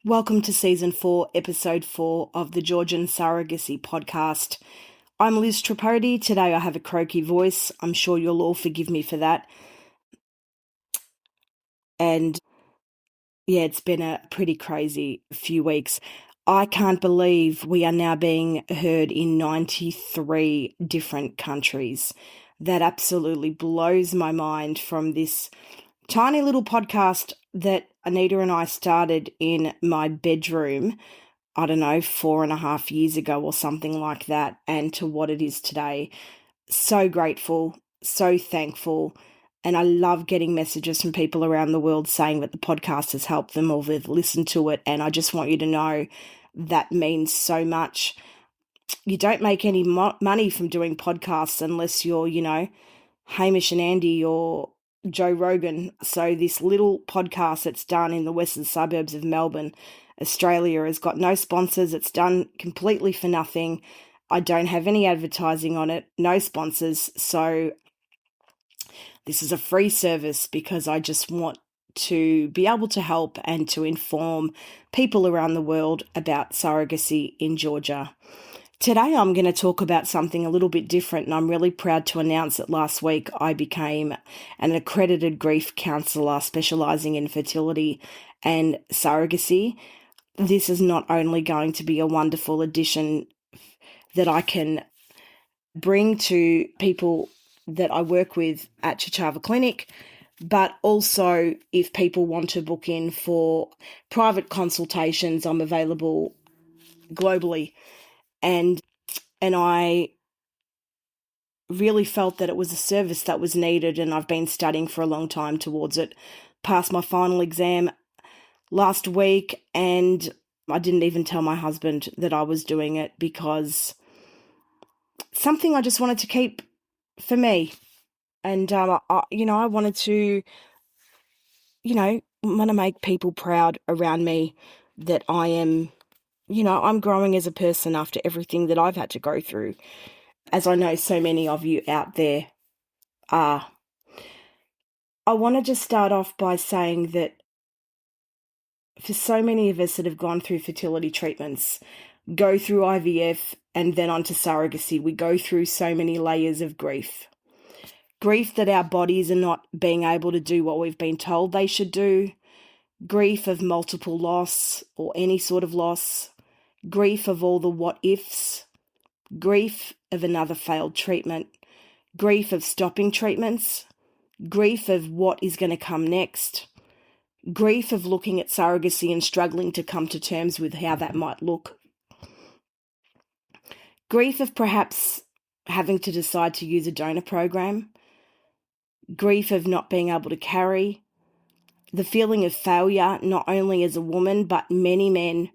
Welcome to Season 4, Episode 4 of the Georgian Surrogacy Podcast. I'm Liz Tripodi. Today I have a croaky voice. I'm sure you'll all forgive me for that. And yeah, it's been a pretty crazy few weeks. I can't believe we are now being heard in 93 different countries. That absolutely blows my mind from this tiny little podcast that Anita and I started in my bedroom, I don't know, 4.5 years ago or something like that, and to what it is today. So grateful, so thankful, and I love getting messages from people around the world saying that the podcast has helped them or they've listened to it, and I just want you to know that means so much. You don't make any money from doing podcasts unless you're, Hamish and Andy or Joe Rogan. So this little podcast that's done in the western suburbs of Melbourne, Australia, has got no sponsors. It's done completely for nothing. I don't have any advertising on it, no sponsors. So this is a free service because I just want to be able to help and to inform people around the world about surrogacy in Georgia. Today I'm going to talk about something a little bit different, and I'm really proud to announce that last week I became an accredited grief counsellor specialising in fertility and surrogacy. This is not only going to be a wonderful addition that I can bring to people that I work with at Chichava Clinic, but also if people want to book in for private consultations, I'm available globally. And I really felt that it was a service that was needed, and I've been studying for a long time towards it. Passed my final exam last week, and I didn't even tell my husband that I was doing it because something I just wanted to keep for me. And, I wanted to, want to make people proud around me that I am, I'm growing as a person after everything that I've had to go through, as I know so many of you out there are. I want to just start off by saying that for so many of us that have gone through fertility treatments, go through IVF and then onto surrogacy, we go through so many layers of grief. Grief that our bodies are not being able to do what we've been told they should do. Grief of multiple loss or any sort of loss. Grief of all the what ifs. Grief of another failed treatment. Grief of stopping treatments. Grief of what is going to come next. Grief of looking at surrogacy and struggling to come to terms with how that might look. Grief of perhaps having to decide to use a donor program. Grief of not being able to carry. The feeling of failure, not only as a woman, but many men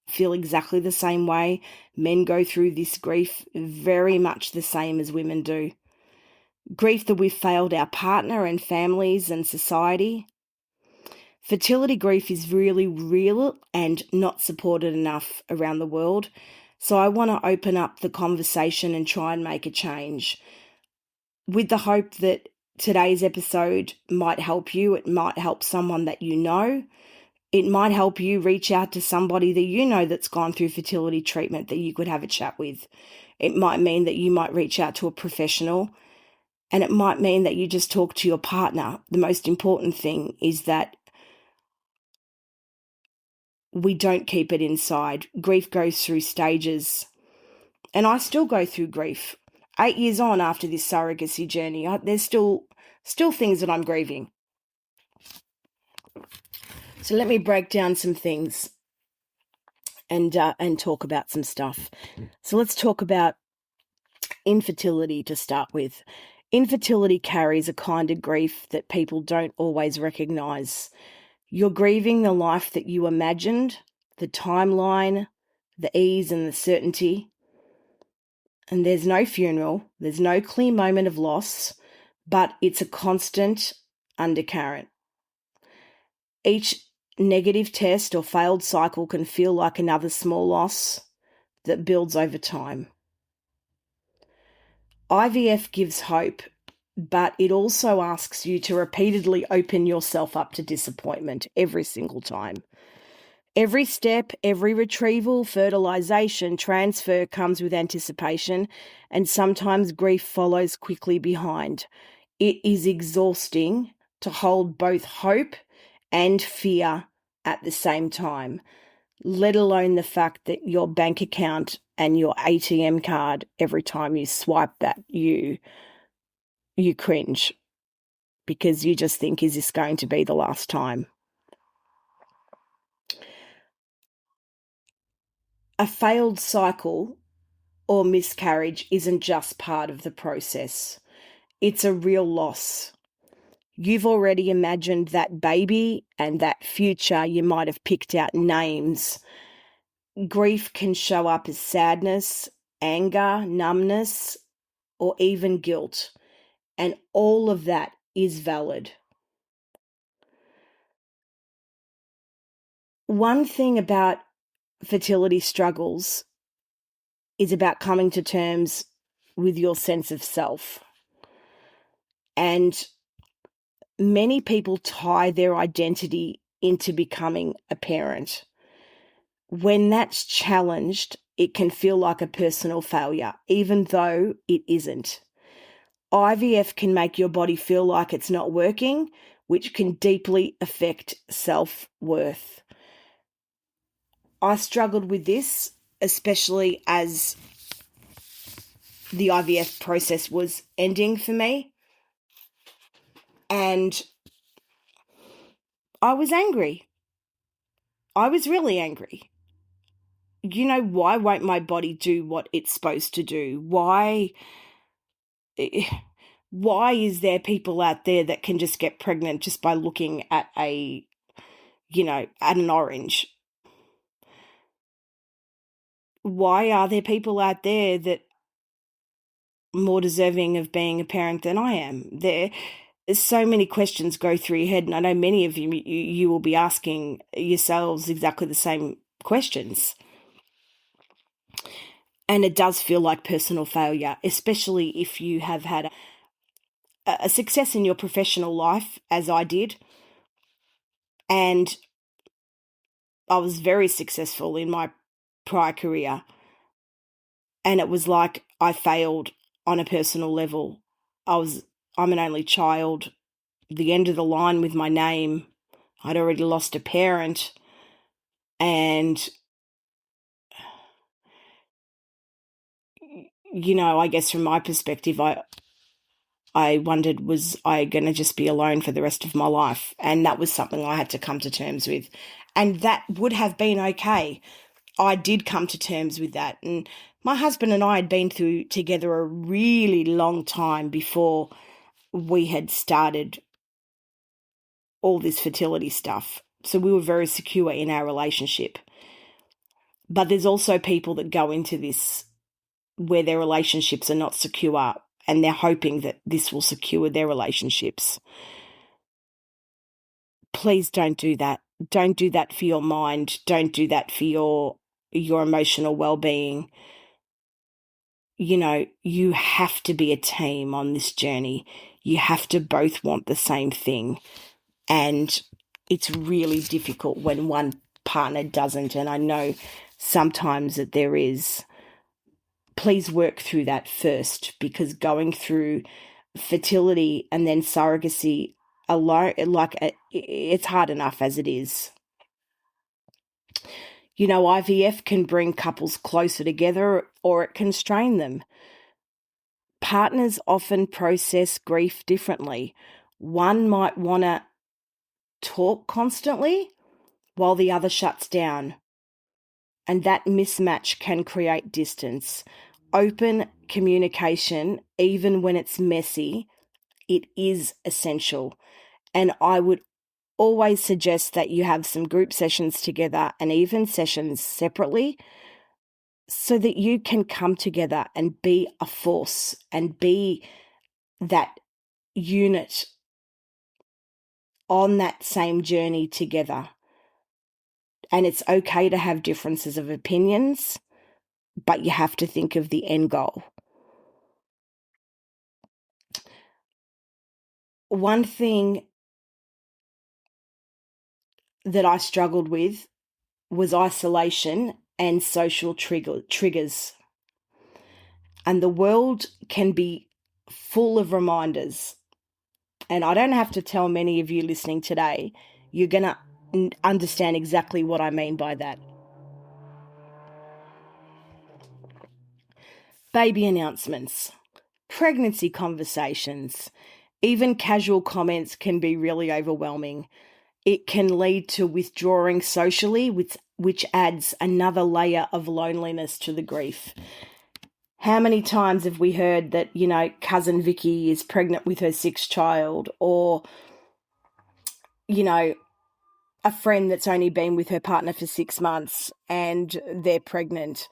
feel exactly the same way. Men go through this grief very much the same as women do. Grief that we've failed our partner and families and society. Fertility grief is really real and not supported enough around the world. So I want to open up the conversation and try and make a change with the hope that today's episode might help you. It might help someone that you know. It might help you reach out to somebody that you know that's gone through fertility treatment that you could have a chat with. It might mean that you might reach out to a professional, and it might mean that you just talk to your partner. The most important thing is that we don't keep it inside. Grief goes through stages, and I still go through grief. 8 years on after this surrogacy journey, there's still things that I'm grieving. So let me break down some things and talk about some stuff. So let's talk about infertility to start with. Infertility carries a kind of grief that people don't always recognise. You're grieving the life that you imagined, the timeline, the ease and the certainty. And there's no funeral, there's no clear moment of loss, but it's a constant undercurrent. Each negative test or failed cycle can feel like another small loss that builds over time. IVF gives hope, but it also asks you to repeatedly open yourself up to disappointment every single time. Every step, every retrieval, fertilization, transfer comes with anticipation, and sometimes grief follows quickly behind. It is exhausting to hold both hope and fear at the same time, let alone the fact that your bank account and your ATM card, every time you swipe that, you cringe because you just think, is this going to be the last time? A failed cycle or miscarriage isn't just part of the process. It's a real loss. You've already imagined that baby and that future. You might have picked out names. Grief can show up as sadness, anger, numbness, or even guilt. And all of that is valid. One thing about fertility struggles is about coming to terms with your sense of self. And many people tie their identity into becoming a parent. When that's challenged, it can feel like a personal failure, even though it isn't. IVF can make your body feel like it's not working, which can deeply affect self-worth. I struggled with this, especially as the IVF process was ending for me. And I was angry. I was really angry. You know, why won't my body do what it's supposed to do? Why is there people out there that can just get pregnant just by looking at at an orange? Why are there people out there that are more deserving of being a parent than I am? There's so many questions go through your head, and I know many of you will be asking yourselves exactly the same questions. And it does feel like personal failure, especially if you have had a success in your professional life, as I did. And I was very successful in my prior career. And it was like I failed on a personal level. I'm an only child, the end of the line with my name. I'd already lost a parent. And, I guess from my perspective, I wondered, was I going to just be alone for the rest of my life? And that was something I had to come to terms with. And that would have been okay. I did come to terms with that. And my husband and I had been through together a really long time before we had started all this fertility stuff. So we were very secure in our relationship. But there's also people that go into this where their relationships are not secure and they're hoping that this will secure their relationships. Please don't do that. Don't do that for your mind. Don't do that for your emotional well-being. You have to be a team on this journey. You have to both want the same thing. And it's really difficult when one partner doesn't. And I know sometimes that there is. Please work through that first, because going through fertility and then surrogacy alone, it's hard enough as it is. IVF can bring couples closer together or it can strain them. Partners often process grief differently. One might want to talk constantly while the other shuts down. And that mismatch can create distance. Open communication, even when it's messy, it is essential. And I would always suggest that you have some group sessions together and even sessions separately so that you can come together and be a force and be that unit on that same journey together. And it's okay to have differences of opinions, but you have to think of the end goal. One thing that I struggled with was isolation and social triggers. And the world can be full of reminders. And I don't have to tell many of you listening today, you're going to understand exactly what I mean by that. Baby announcements, pregnancy conversations, even casual comments can be really overwhelming. It can lead to withdrawing socially, which adds another layer of loneliness to the grief. How many times have we heard that, cousin Vicky is pregnant with her sixth child, or, a friend that's only been with her partner for 6 months and they're pregnant,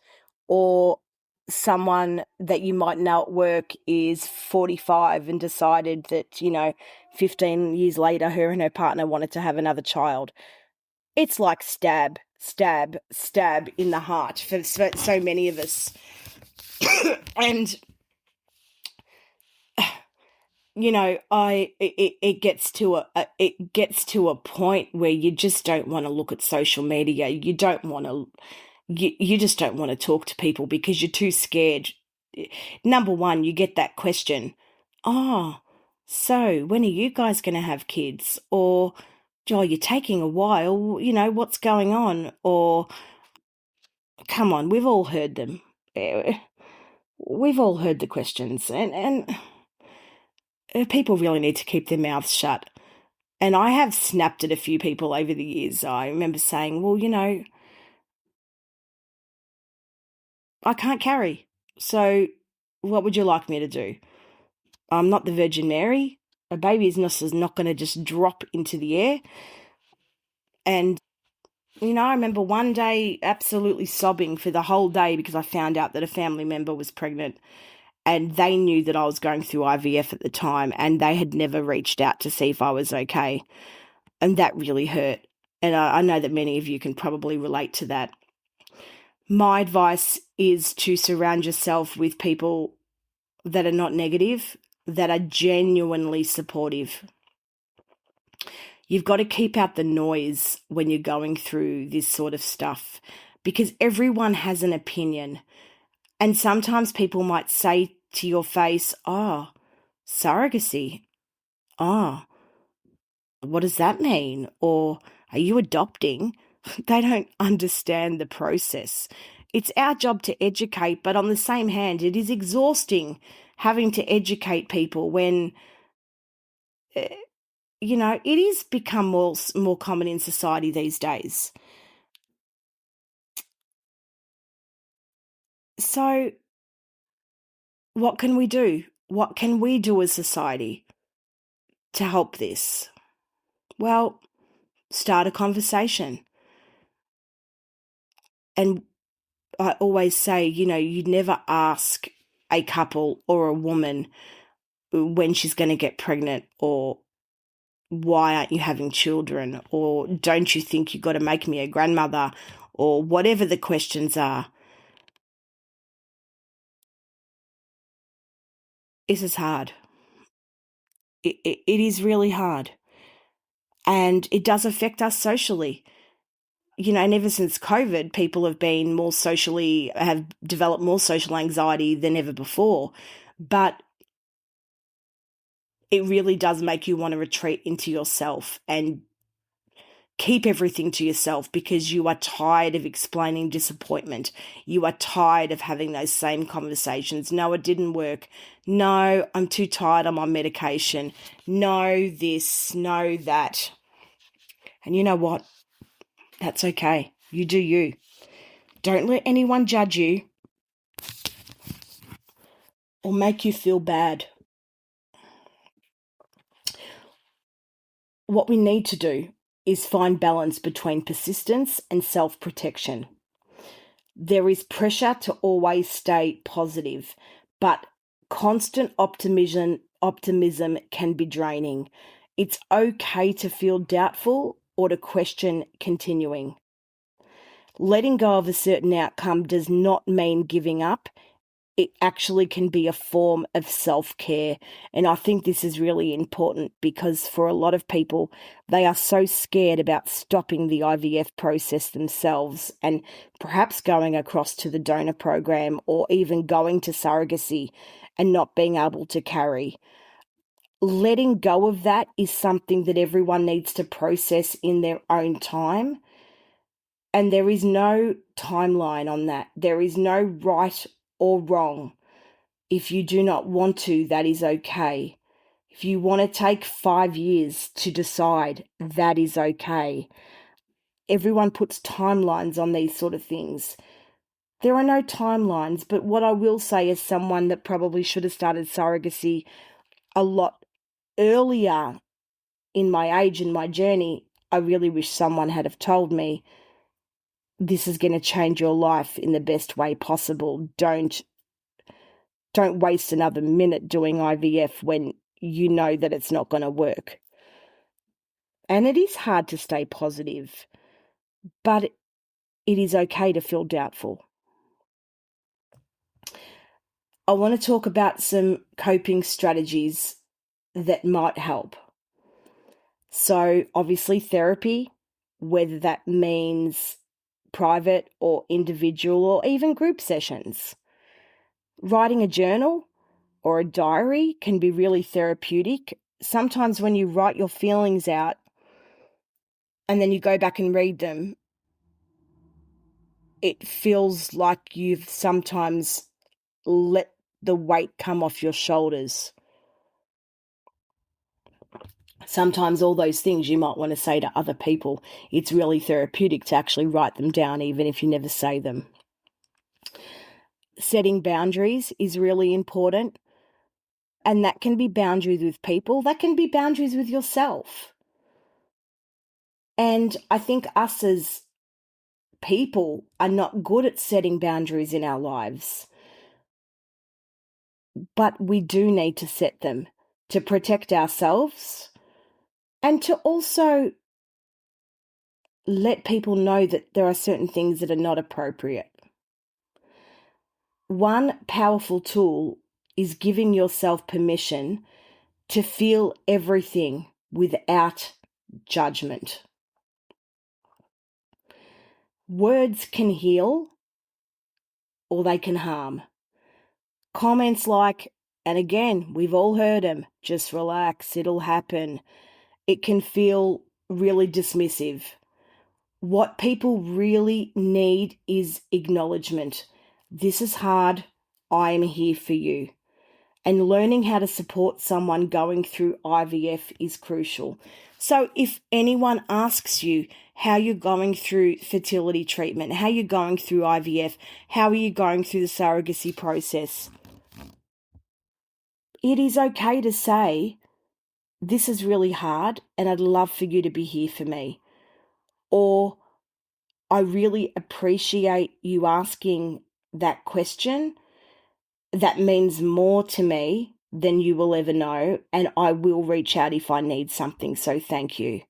or someone that you might know at work is 45 and decided that, 15 years later, her and her partner wanted to have another child. It's like stab, stab, stab in the heart for so many of us. And, it gets to a point where you just don't want to look at social media. You don't want to, you just don't want to talk to people because you're too scared. Number one, you get that question, oh, so when are you guys going to have kids? Or, oh, you're taking a while, what's going on? Or, come on, we've all heard them. We've all heard the questions, and people really need to keep their mouths shut. And I have snapped at a few people over the years. I remember saying, well, I can't carry. So what would you like me to do? I'm not the Virgin Mary. A baby's nest is not going to just drop into the air. And, I remember one day absolutely sobbing for the whole day because I found out that a family member was pregnant, and they knew that I was going through IVF at the time, and they had never reached out to see if I was okay. And that really hurt. And I know that many of you can probably relate to that. My advice is to surround yourself with people that are not negative, that are genuinely supportive. You've got to keep out the noise when you're going through this sort of stuff, because everyone has an opinion. And sometimes people might say to your face, oh, surrogacy. Oh, what does that mean? Or are you adopting? They don't understand the process. It's our job to educate, but on the same hand, it is exhausting having to educate people when, it is become more common in society these days. So what can we do? What can we do as society to help this? Well, start a conversation. And I always say, you'd never ask a couple or a woman when she's going to get pregnant, or why aren't you having children, or don't you think you've got to make me a grandmother, or whatever the questions are. This is hard. It is really hard. And it does affect us socially. And ever since COVID, people have developed more social anxiety than ever before. But it really does make you want to retreat into yourself and keep everything to yourself, because you are tired of explaining disappointment. You are tired of having those same conversations. No, it didn't work. No, I'm too tired. I'm on medication. No, this, no, that. And you know what? That's okay. You do you. Don't let anyone judge you or make you feel bad. What we need to do is find balance between persistence and self-protection. There is pressure to always stay positive, but constant optimism can be draining. It's okay to feel doubtful or to question continuing. Letting go of a certain outcome does not mean giving up. it actually can be a form of self-care. And I think this is really important because for a lot of people, they are so scared about stopping the IVF process themselves and perhaps going across to the donor program or even going to surrogacy and not being able to carry. Letting go of that is something that everyone needs to process in their own time. And there is no timeline on that. There is no right or wrong. If you do not want to, that is okay. If you want to take 5 years to decide, that is okay. Everyone puts timelines on these sort of things. There are no timelines, but what I will say as someone that probably should have started surrogacy a lot earlier in my age and my journey, I really wish someone had have told me, this is going to change your life in the best way possible. Don't waste another minute doing IVF when you know that it's not going to work. And it is hard to stay positive, but it is okay to feel doubtful. I want to talk about some coping strategies that might help. So obviously therapy, whether that means private or individual or even group sessions. Writing a journal or a diary can be really therapeutic. Sometimes when you write your feelings out and then you go back and read them, it feels like you've sometimes let the weight come off your shoulders. Sometimes all those things you might want to say to other people, it's really therapeutic to actually write them down, even if you never say them. Setting boundaries is really important. And that can be boundaries with people. That can be boundaries with yourself. And I think us as people are not good at setting boundaries in our lives. But we do need to set them to protect ourselves and to also let people know that there are certain things that are not appropriate. One powerful tool is giving yourself permission to feel everything without judgment. Words can heal or they can harm. Comments like, and again, we've all heard them, just relax, it'll happen. It can feel really dismissive. What people really need is acknowledgement. This is hard. I am here for you. And learning how to support someone going through IVF is crucial. So if anyone asks you how you're going through fertility treatment, how you're going through IVF, how are you going through the surrogacy process, it is okay to say, this is really hard and I'd love for you to be here for me. Or, I really appreciate you asking that question. That means more to me than you will ever know, and I will reach out if I need something, so thank you.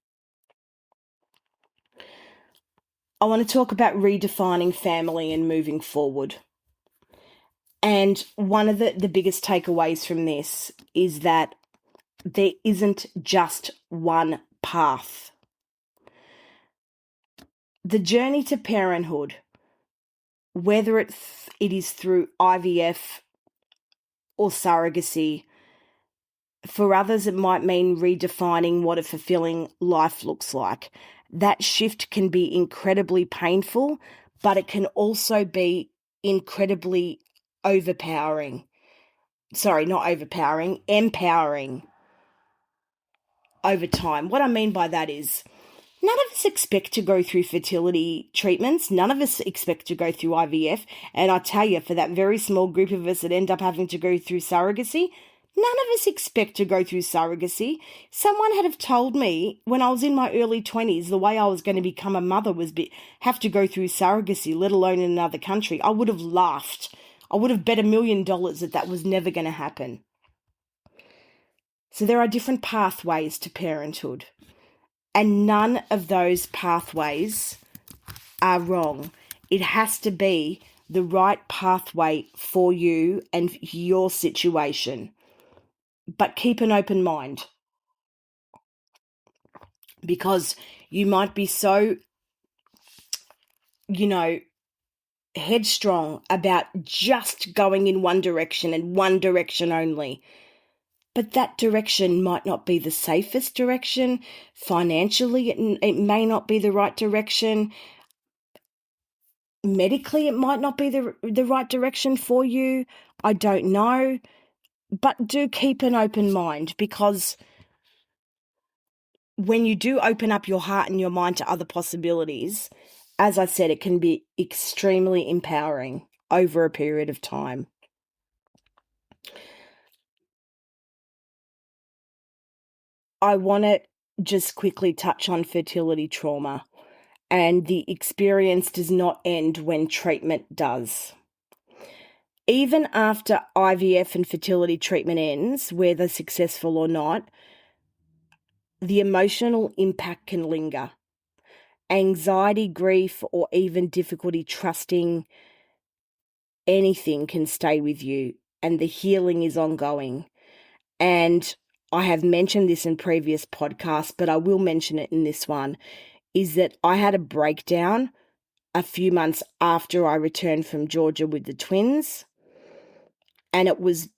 I want to talk about redefining family and moving forward. And one of the biggest takeaways from this is that there isn't just one path. The journey to parenthood, whether it is through IVF or surrogacy, for others it might mean redefining what a fulfilling life looks like. That shift can be incredibly painful, but it can also be incredibly empowering over time. What I mean by that is, none of us expect to go through fertility treatments. None of us expect to go through IVF. And I tell you, for that very small group of us that end up having to go through surrogacy, none of us expect to go through surrogacy. Someone had have told me when I was in my early 20s, the way I was going to become a mother was have to go through surrogacy, let alone in another country. I would have laughed. I would have bet $1 million that was never going to happen. So there are different pathways to parenthood. And none of those pathways are wrong. It has to be the right pathway for you and your situation. But keep an open mind, because you might be so, headstrong about just going in one direction and one direction only. But that direction might not be the safest direction. Financially, it may not be the right direction. Medically, it might not be the right direction for you. I don't know. But do keep an open mind, because when you do open up your heart and your mind to other possibilities, as I said, it can be extremely empowering over a period of time. I want to just quickly touch on fertility trauma, and the experience does not end when treatment does. Even after IVF and fertility treatment ends, whether successful or not, the emotional impact can linger. Anxiety, grief, or even difficulty trusting anything can stay with you, and the healing is ongoing. And I have mentioned this in previous podcasts, but I will mention it in this one, is that I had a breakdown a few months after I returned from Georgia with the twins, and it was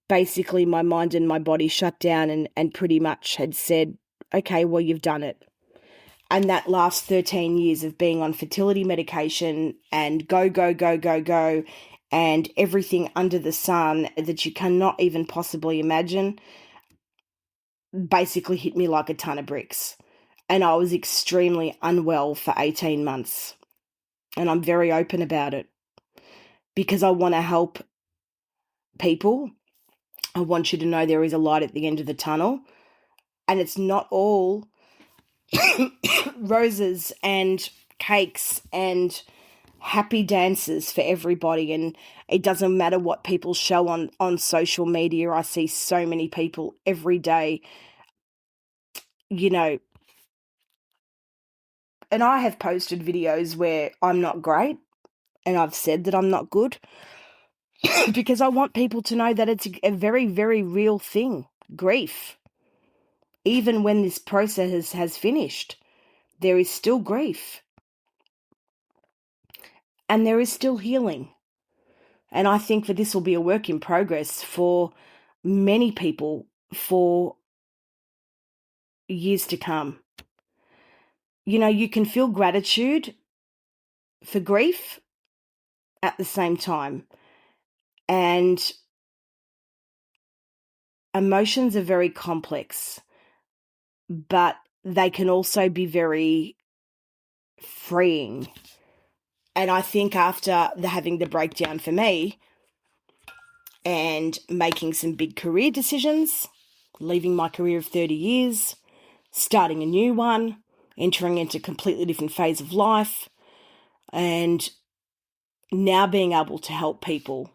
basically my mind and my body shut down and pretty much had said, okay, well, you've done it. And that last 13 years of being on fertility medication and go, and everything under the sun that you cannot even possibly imagine basically hit me like a ton of bricks. And I was extremely unwell for 18 months. And I'm very open about it because I want to help people. I want you to know there is a light at the end of the tunnel, and it's not all roses and cakes and happy dances for everybody. And it doesn't matter what people show on social media. I see so many people every day, and I have posted videos where I'm not great and I've said that I'm not good because I want people to know that it's a very, very real thing, grief. Even when this process has finished, there is still grief and there is still healing. And I think that this will be a work in progress for many people for years to come. You can feel gratitude for grief at the same time. And emotions are very complex, but they can also be very freeing. And I think after having the breakdown for me and making some big career decisions, leaving my career of 30 years, starting a new one, entering into a completely different phase of life, and now being able to help people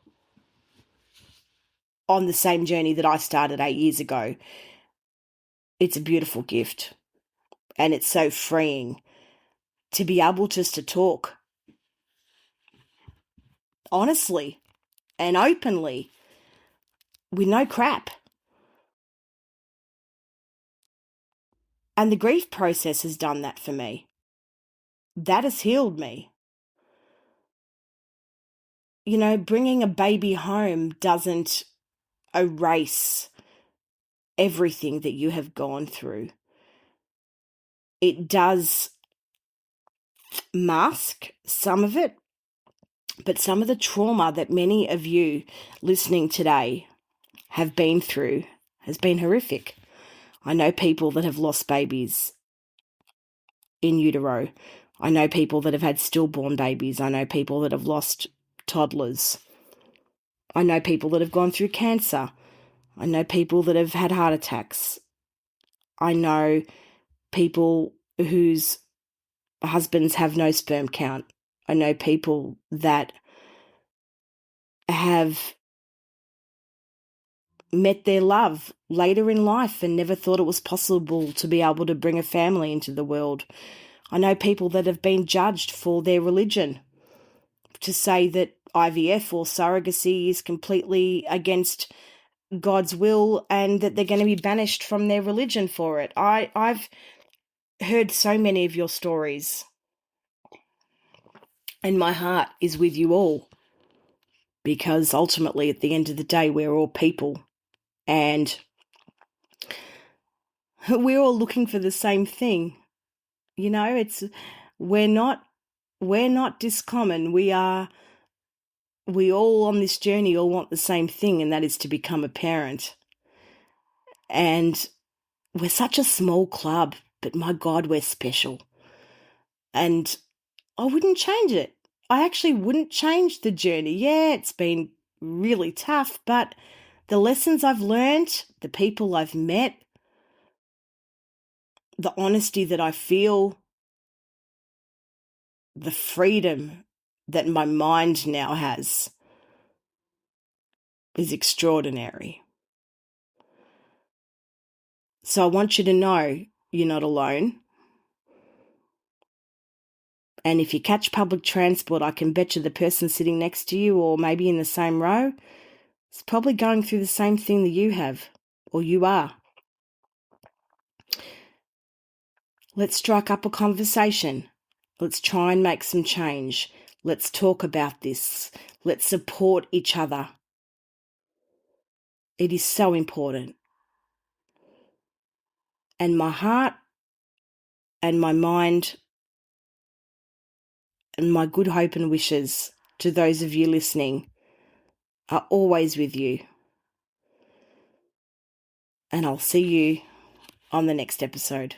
on the same journey that I started 8 years ago, it's a beautiful gift. And it's so freeing to be able just to talk honestly and openly with no crap. And the grief process has done that for me. That has healed me. Bringing a baby home doesn't erase everything that you have gone through. It does mask some of it, but some of the trauma that many of you listening today have been through has been horrific. I know people that have lost babies in utero. I know people that have had stillborn babies. I know people that have lost toddlers. I know people that have gone through cancer. I know people that have had heart attacks. I know people whose husbands have no sperm count. I know people that have met their love later in life and never thought it was possible to be able to bring a family into the world. I know people that have been judged for their religion, to say that IVF or surrogacy is completely against God's will and that they're going to be banished from their religion for it. I've heard so many of your stories, and my heart is with you all, because ultimately at the end of the day we're all people and we're all looking for the same thing. You know, we're not discommon. We all on this journey all want the same thing, and that is to become a parent. And we're such a small club, but my God, we're special. And I wouldn't change it. I actually wouldn't change the journey. Yeah, it's been really tough, but the lessons I've learned, the people I've met, the honesty that I feel, the freedom that my mind now has is extraordinary. So I want you to know you're not alone. And if you catch public transport, I can bet you the person sitting next to you or maybe in the same row is probably going through the same thing that you have or you are. Let's strike up a conversation. Let's try and make some change. Let's talk about this. Let's support each other. It is so important. And my heart and my mind and my good hope and wishes to those of you listening are always with you. And I'll see you on the next episode.